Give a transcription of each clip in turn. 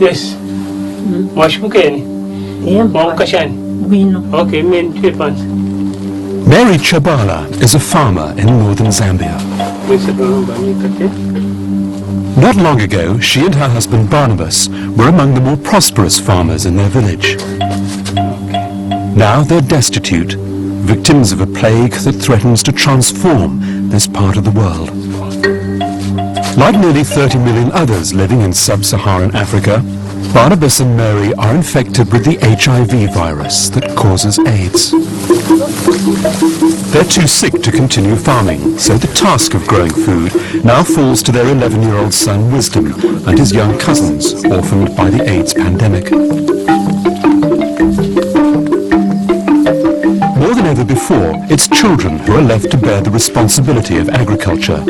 Yes. Mas mungkin. Mau kasih. Okay, main depan. Mary Chabala is a farmer in northern Zambia. Not long ago, she and her husband Barnabas were among the more prosperous farmers in their village. Now they're destitute, victims of a plague that threatens to transform this part of the world. Like nearly 30 million others living in sub-Saharan Africa, Barnabas and Mary are infected with the HIV virus that causes AIDS. They're too sick to continue farming, so the task of growing food now falls to their 11-year-old son Wisdom and his young cousins, orphaned by the AIDS pandemic. More than ever before, it's children who are left to bear the responsibility of agriculture,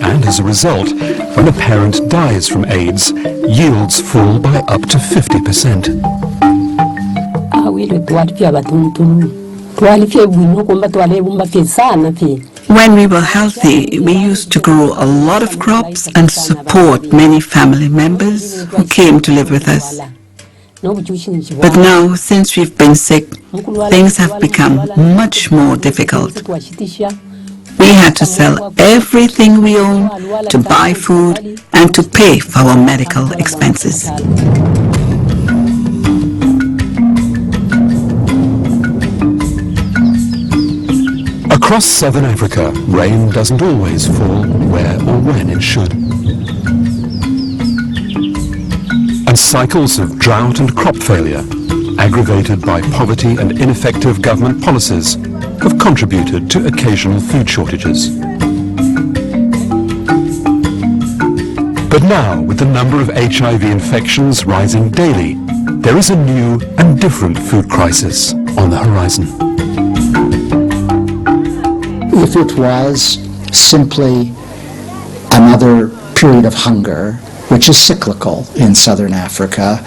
and as a result, when a parent dies from AIDS, yields fall by up to 50%. When we were healthy, we used to grow a lot of crops and support many family members who came to live with us. But now, since we've been sick, things have become much more difficult. We had to sell everything we own to buy food and to pay for our medical expenses. Across southern Africa, rain doesn't always fall where or when it should. And cycles of drought and crop failure, aggravated by poverty and ineffective government policies, have contributed to occasional food shortages. But now, with the number of HIV infections rising daily, there is a new and different food crisis on the horizon. If it was simply another period of hunger, which is cyclical in southern Africa,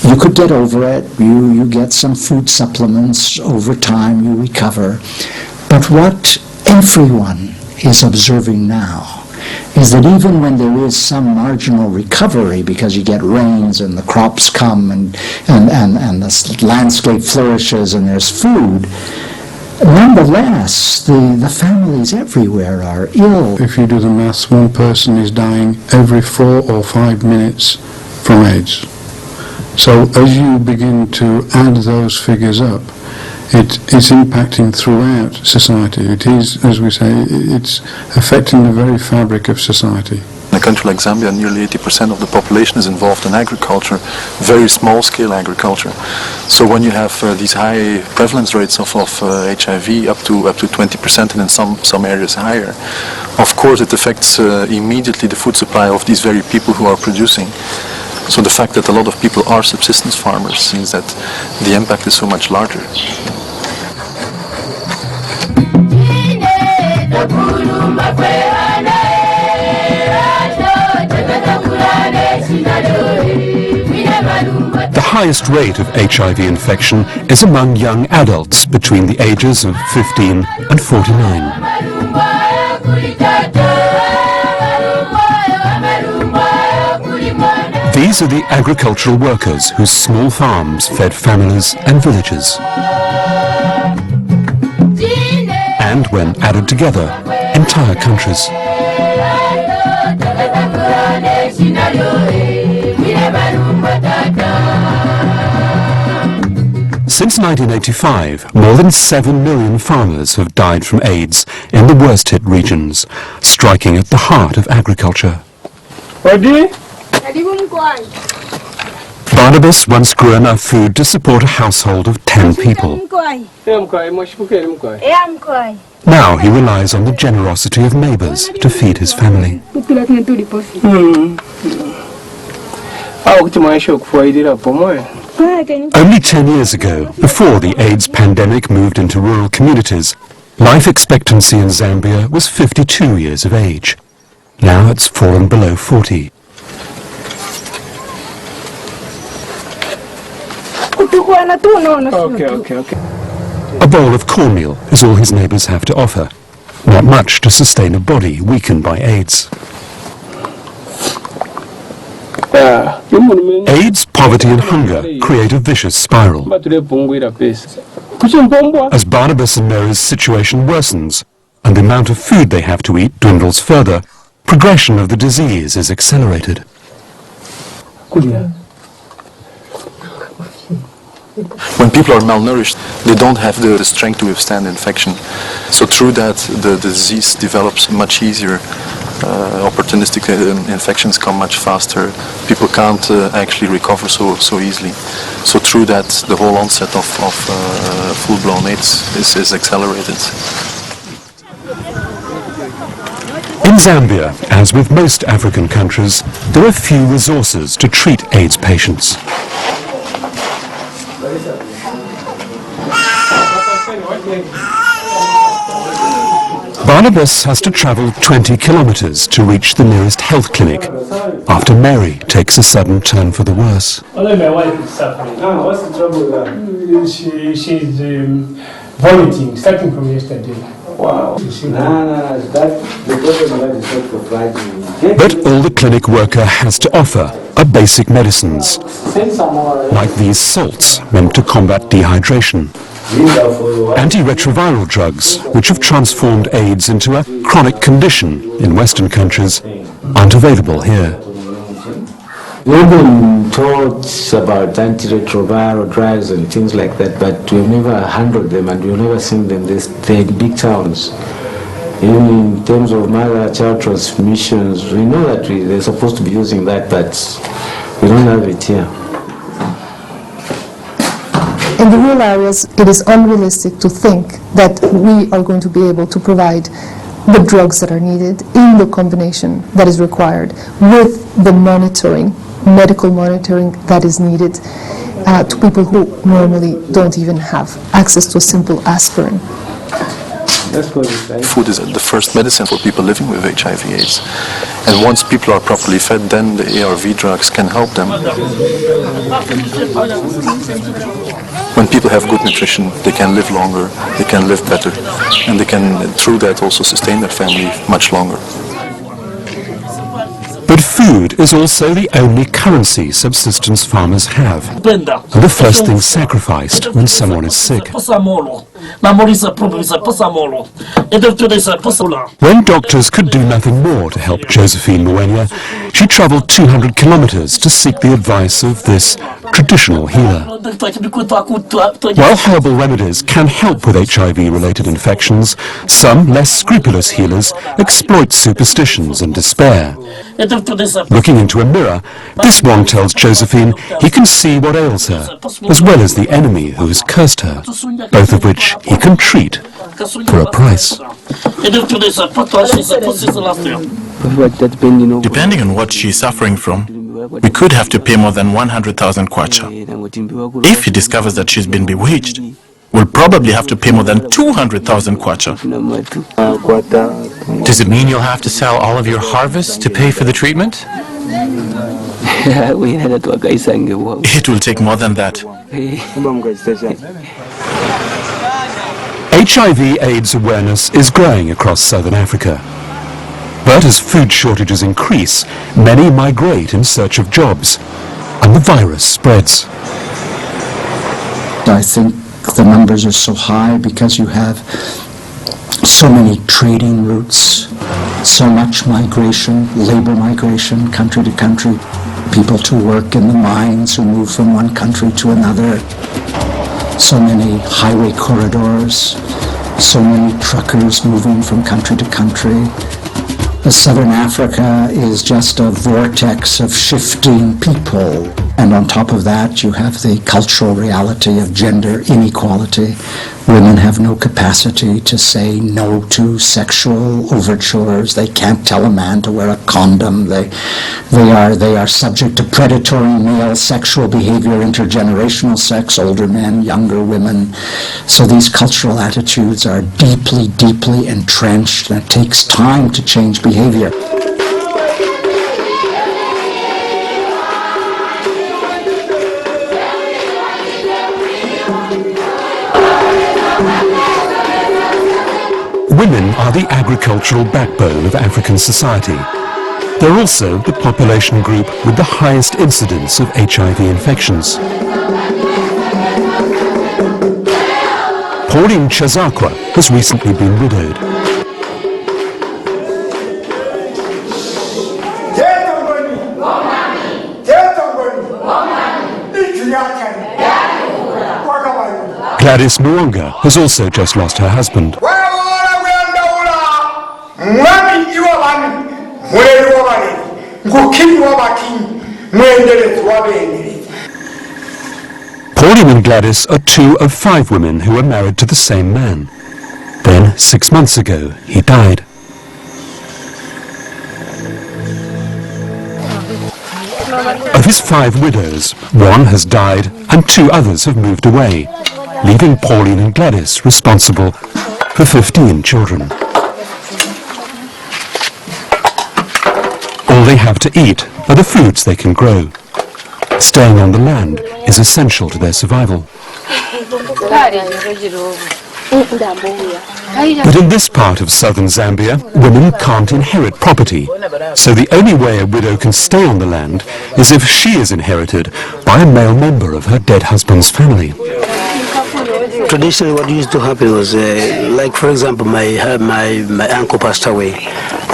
you could get over it, you get some food supplements, over time you recover. But what everyone is observing now is that even when there is some marginal recovery because you get rains and the crops come and the landscape flourishes and there's food, nonetheless, the families everywhere are ill. If you do the maths, one person is dying every 4 or 5 minutes from AIDS. So as you begin to add those figures up, it's impacting throughout society. It is, as we say, it's affecting the very fabric of society. In a country like Zambia, nearly 80% of the population is involved in agriculture, very small-scale agriculture. So when you have these high prevalence rates of HIV, up to 20%, and in some areas higher, of course it affects immediately the food supply of these very people who are producing. So the fact that a lot of people are subsistence farmers means that the impact is so much larger. The highest rate of HIV infection is among young adults between the ages of 15 and 49. These are the agricultural workers whose small farms fed families and villages. And when added together, entire countries. Since 1985, more than 7 million farmers have died from AIDS in the worst-hit regions, striking at the heart of agriculture. Barnabas once grew enough food to support a household of 10 people. Now he relies on the generosity of neighbors to feed his family. Only 10 years ago, before the AIDS pandemic moved into rural communities, life expectancy in Zambia was 52 years of age. Now it's fallen below 40. Okay. A bowl of cornmeal is all his neighbors have to offer. Not much to sustain a body weakened by AIDS. AIDS, poverty and hunger create a vicious spiral. As Barnabas and Mary's situation worsens and the amount of food they have to eat dwindles further, progression of the disease is accelerated. When people are malnourished, they don't have the strength to withstand infection. So through that, the disease develops much easier. Opportunistic infections come much faster. People can't actually recover so easily. So through that, the whole onset of full-blown AIDS is accelerated. In Zambia, as with most African countries, there are few resources to treat AIDS patients. Barnabas has to travel 20 kilometers to reach the nearest health clinic after Mary takes a sudden turn for the worse. Although my wife is suffering. What's the trouble with her? She's vomiting, starting from yesterday. Wow. But all the clinic worker has to offer are basic medicines, like these salts meant to combat dehydration. Antiretroviral drugs, which have transformed AIDS into a chronic condition in Western countries, aren't available here. We've been taught about antiretroviral drugs and things like that, but we've never handled them and we've never seen them. They're in big towns. Even in terms of mother-child transmissions, we know that they're supposed to be using that, but we don't have it here. In the rural areas, it is unrealistic to think that we are going to be able to provide the drugs that are needed in the combination that is required with the monitoring, medical monitoring that is needed to people who normally don't even have access to a simple aspirin. Food is the first medicine for people living with HIV/AIDS. And once people are properly fed, then the ARV drugs can help them. When people have good nutrition, they can live longer, they can live better, and they can, through that, also sustain their family much longer. But food is also the only currency subsistence farmers have, and the first thing sacrificed when someone is sick. When doctors could do nothing more to help Josephine Mwenya, she travelled 200 kilometres to seek the advice of this traditional healer. While herbal remedies can help with HIV-related infections, some less scrupulous healers exploit superstitions and despair. Looking into a mirror, this one tells Josephine he can see what ails her, as well as the enemy who has cursed her, both of which he can treat for a price. Depending on what she is suffering from, we could have to pay more than 100,000 kwacha. If he discovers that she's been bewitched, we'll probably have to pay more than 200,000 kwacha. Does it mean you'll have to sell all of your harvest to pay for the treatment? It will take more than that. HIV/AIDS awareness is growing across southern Africa. But as food shortages increase, many migrate in search of jobs, and the virus spreads. I think the numbers are so high because you have so many trading routes, so much migration, labor migration, country to country, people to work in the mines who move from one country to another, so many highway corridors, so many truckers moving from country to country. Southern Africa is just a vortex of shifting people. And on top of that, you have the cultural reality of gender inequality. Women have no capacity to say no to sexual overtures. They can't tell a man to wear a condom. They are subject to predatory male sexual behavior, intergenerational sex, older men, younger women. So these cultural attitudes are deeply, deeply entrenched, and it takes time to change behavior. Women are the agricultural backbone of African society. They're also the population group with the highest incidence of HIV infections. Pauline Chazakwa has recently been widowed. Gladys Mwanga has also just lost her husband. Pauline and Gladys are 2 of 5 women who are married to the same man. Then, 6 months ago, he died. Of his 5 widows, 1 has died and 2 others have moved away, leaving Pauline and Gladys responsible for 15 children. All they have to eat are the foods they can grow. Staying on the land is essential to their survival. But in this part of southern Zambia, women can't inherit property, so the only way a widow can stay on the land is if she is inherited by a male member of her dead husband's family. Traditionally, what used to happen was, like for example, my uncle passed away,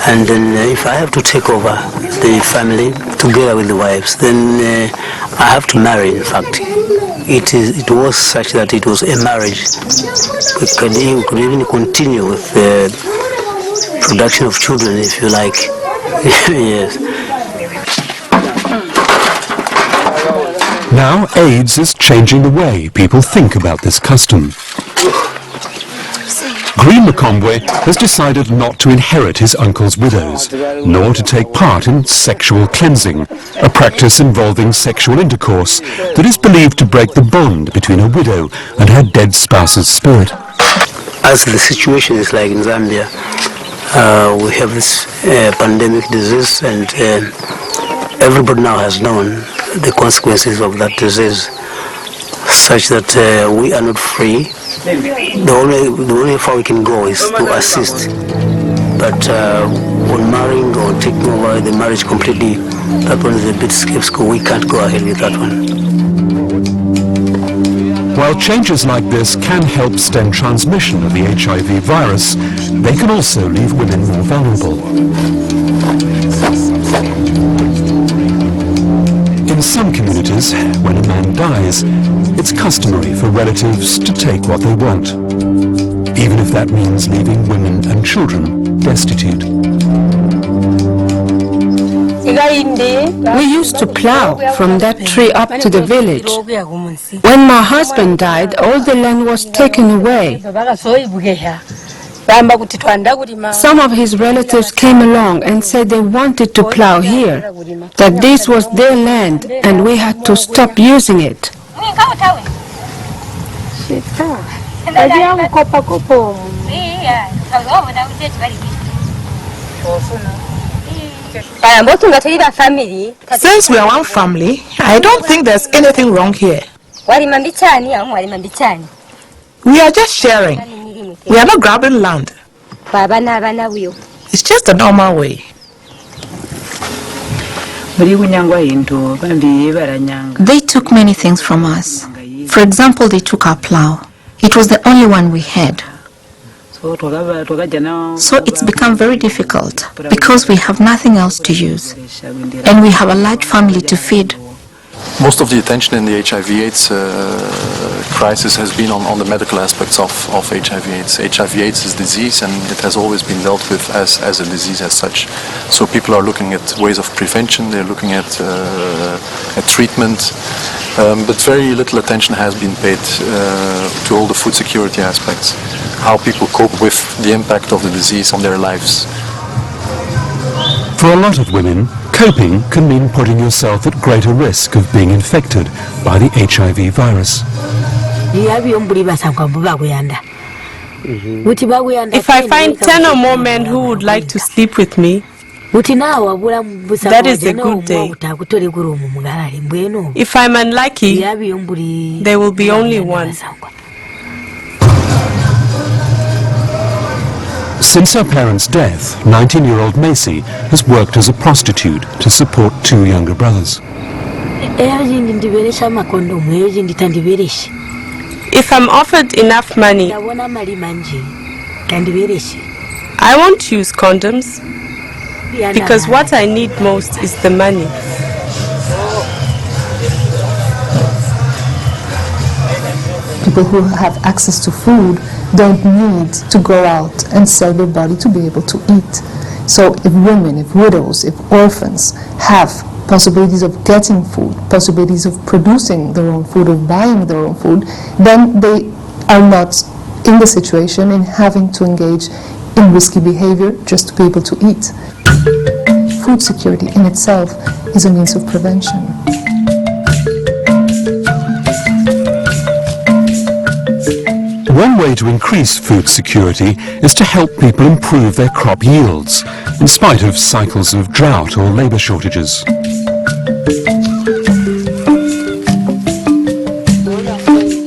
and then if I have to take over the family together with the wives, then I have to marry. In fact, it was such that it was a marriage. We could even continue with the production of children, if you like. Yes. Now AIDS is changing the way people think about this custom. Green Makombwe has decided not to inherit his uncle's widows, nor to take part in sexual cleansing, a practice involving sexual intercourse that is believed to break the bond between a widow and her dead spouse's spirit. As the situation is like in Zambia, we have this pandemic disease, and everybody now has known the consequences of that disease, such that we are not free. The only far we can go is to assist. But on marrying or taking over the marriage completely, that one is a bit skeptical. We can't go ahead with that one. While changes like this can help stem transmission of the HIV virus, they can also leave women more vulnerable. In some communities, when a man dies, it's customary for relatives to take what they want, even if that means leaving women and children destitute. We used to plow from that tree up to the village. When my husband died, all the land was taken away. Some of his relatives came along and said they wanted to plow here, that this was their land and we had to stop using it. Since we are one family, I don't think there's anything wrong here. We are just sharing. We are not grabbing land. It's just the normal way. They took many things from us. For example, they took our plow. It was the only one we had. So it's become very difficult because we have nothing else to use. And we have a large family to feed. Most of the attention in the HIV/AIDS crisis has been on the medical aspects of HIV/AIDS. HIV/AIDS is a disease, and it has always been dealt with as a disease as such. So people are looking at ways of prevention, they're looking at treatment, but very little attention has been paid to all the food security aspects, how people cope with the impact of the disease on their lives. For a lot of women, coping can mean putting yourself at greater risk of being infected by the HIV virus. If I find 10 or more men who would like to sleep with me, that is a good day. If I'm unlucky, there will be only one. Since her parents' death, 19-year-old Macy has worked as a prostitute to support 2 younger brothers. If I'm offered enough money, I won't use condoms because what I need most is the money. People who have access to food don't need to go out and sell their body to be able to eat. So if women, if widows, if orphans have possibilities of getting food, possibilities of producing their own food, of buying their own food, then they are not in the situation in having to engage in risky behavior just to be able to eat. Food security in itself is a means of prevention. One way to increase food security is to help people improve their crop yields, in spite of cycles of drought or labour shortages.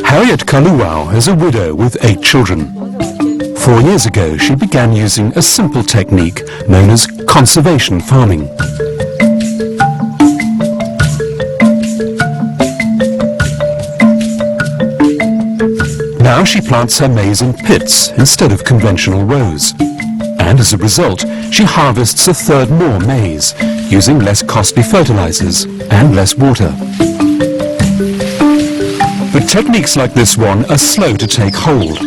Harriet Kaluau is a widow with 8 children. 4 years ago, she began using a simple technique known as conservation farming. Now she plants her maize in pits instead of conventional rows. And as a result, she harvests 1/3 more maize, using less costly fertilizers and less water. But techniques like this one are slow to take hold.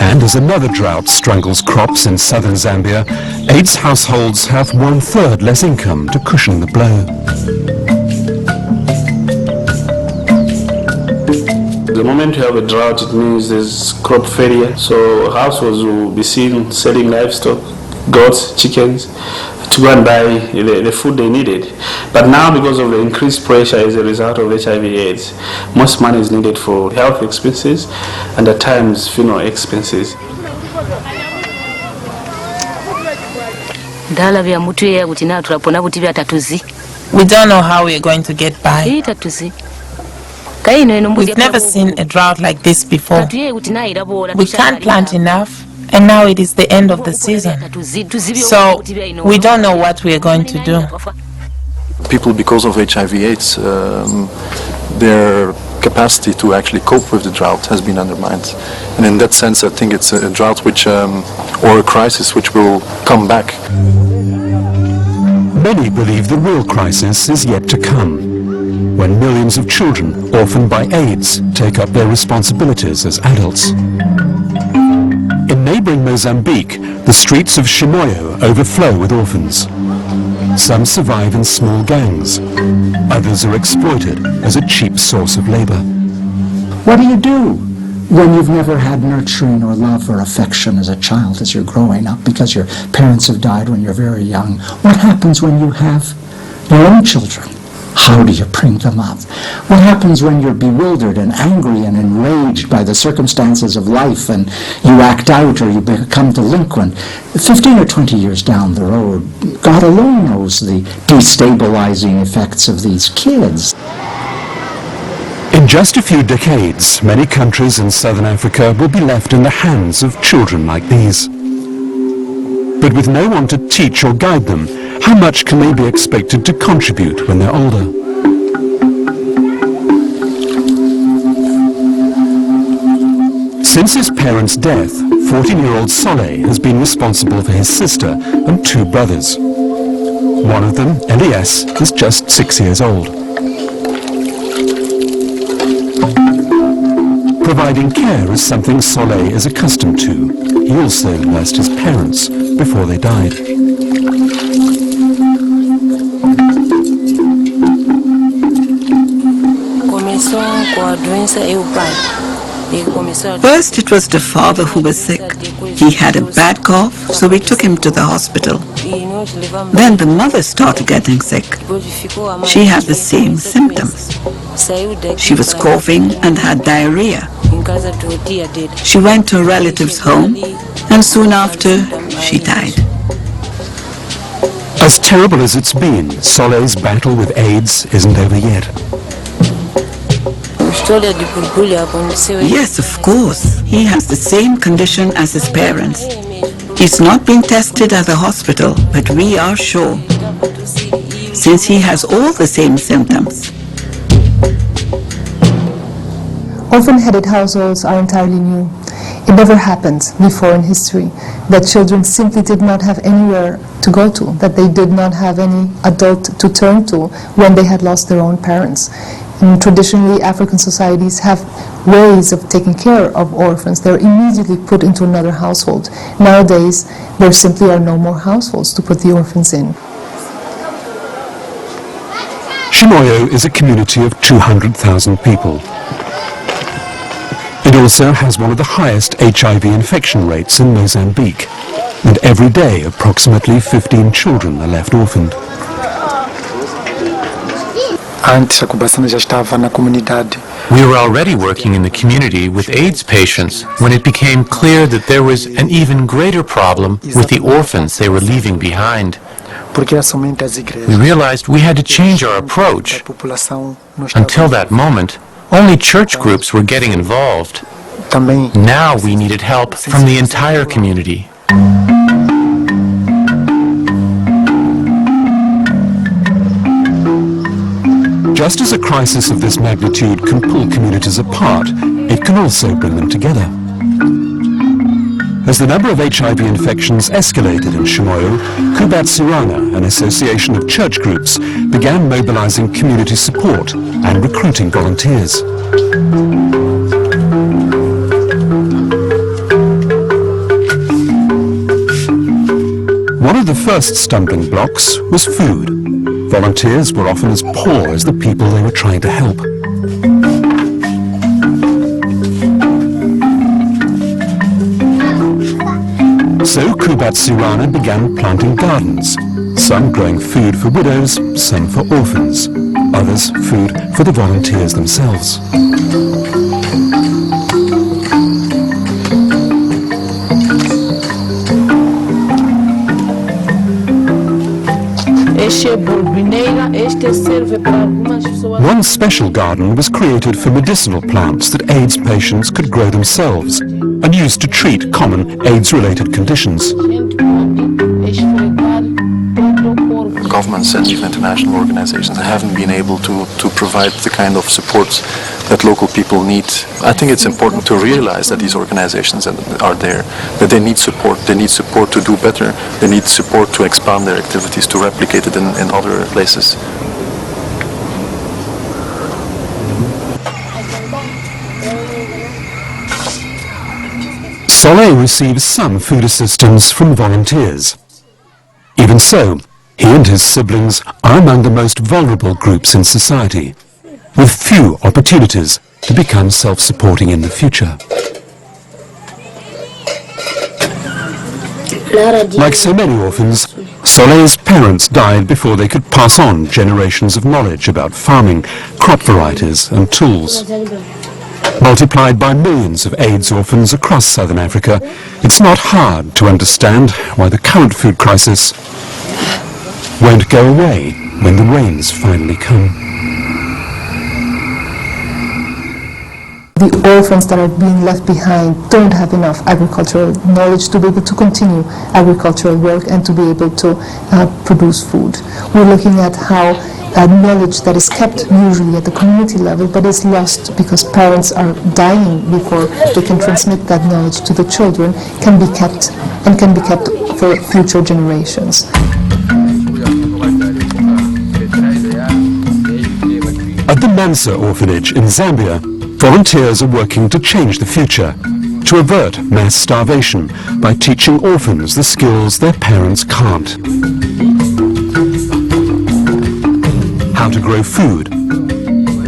And as another drought strangles crops in southern Zambia, AIDS households have 1/3 less income to cushion the blow. The moment you have a drought, it means there's crop failure. So households will be seen selling livestock, goats, chickens, to go and buy the food they needed. But now, because of the increased pressure as a result of HIV/AIDS, most money is needed for health expenses and at times funeral expenses. We don't know how we're going to get by. We've never seen a drought like this before. We can't plant enough, and now it is the end of the season. So we don't know what we're going to do. People, because of HIV/AIDS, their capacity to actually cope with the drought has been undermined. And in that sense, I think it's a drought which, or a crisis which will come back. Many believe the real crisis is yet to come, when millions of children orphaned by AIDS take up their responsibilities as adults. In neighboring Mozambique, the streets of Chimoio overflow with orphans. Some survive in small gangs. Others are exploited as a cheap source of labor. What do you do when you've never had nurturing or love or affection as a child as you're growing up because your parents have died when you're very young? What happens when you have your own children? How do you bring them up? What happens when you're bewildered and angry and enraged by the circumstances of life and you act out or you become delinquent? 15 or 20 years down the road, God alone knows the destabilizing effects of these kids. In just a few decades, many countries in southern Africa will be left in the hands of children like these. But with no one to teach or guide them, how much can they be expected to contribute when they're older? Since his parents' death, 14-year-old Solé has been responsible for his sister and 2 brothers. One of them, Elias, is just 6 years old. Providing care is something Solé is accustomed to. He also lost his parents before they died. First, it was the father who was sick. He had a bad cough, so we took him to the hospital. Then the mother started getting sick. She had the same symptoms. She was coughing and had diarrhea. She went to a relative's home, and soon after, she died. As terrible as it's been, Solé's battle with AIDS isn't over yet. Yes, of course. He has the same condition as his parents. He's not been tested at the hospital, but we are sure, since he has all the same symptoms. Orphan-headed households are entirely new. It never happened before in history that children simply did not have anywhere to go to, that they did not have any adult to turn to when they had lost their own parents. And traditionally, African societies have ways of taking care of orphans. They're immediately put into another household. Nowadays, there simply are no more households to put the orphans in. Chimoio is a community of 200,000 people. It also has one of the highest HIV infection rates in Mozambique, and every day approximately 15 children are left orphaned. We were already working in the community with AIDS patients when it became clear that there was an even greater problem with the orphans they were leaving behind. We realized we had to change our approach. Until that moment, only church groups were getting involved. Now we needed help from the entire community. Just as a crisis of this magnitude can pull communities apart, it can also bring them together. As the number of HIV infections escalated in Chimoio, Kubat Sirana, an association of church groups, began mobilizing community support and recruiting volunteers. One of the first stumbling blocks was food. Volunteers were often as poor as the people they were trying to help. So Kubat Sirana began planting gardens, some growing food for widows, some for orphans, others food for the volunteers themselves. One special garden was created for medicinal plants that AIDS patients could grow themselves and used to treat common AIDS-related conditions. Governments and even international organizations haven't been able to provide the kind of support that local people need. I think it's important to realize that these organizations are there, that they need support. They need support to do better. They need support to expand their activities, to replicate it in other places. Soleil receives some food assistance from volunteers. Even so, he and his siblings are among the most vulnerable groups in society, with few opportunities to become self-supporting in the future. Like so many orphans, Soleil's parents died before they could pass on generations of knowledge about farming, crop varieties and tools. Multiplied by millions of AIDS orphans across southern Africa, it's not hard to understand why the current food crisis won't go away when the rains finally come. The orphans that are being left behind don't have enough agricultural knowledge to be able to continue agricultural work and to be able to produce food. We're looking at how knowledge that is kept usually at the community level but is lost because parents are dying before they can transmit that knowledge to the children can be kept and can be kept for future generations. At the Mansa orphanage in Zambia, volunteers are working to change the future, to avert mass starvation by teaching orphans the skills their parents can't. How to grow food,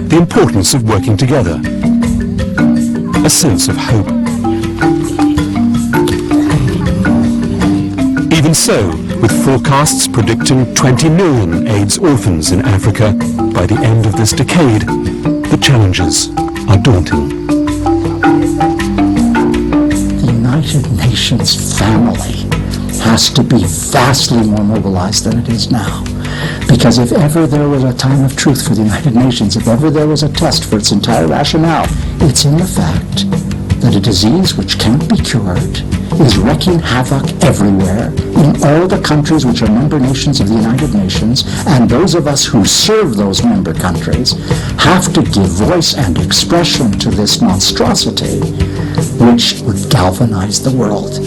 the importance of working together, a sense of hope. Even so, with forecasts predicting 20 million AIDS orphans in Africa by the end of this decade, the challenges are daunting. The United Nations family has to be vastly more mobilized than it is now. Because if ever there was a time of truth for the United Nations, if ever there was a test for its entire rationale, it's in the fact that a disease which can't be cured is wreaking havoc everywhere in all the countries which are member nations of the United Nations, and those of us who serve those member countries have to give voice and expression to this monstrosity, which would galvanize the world.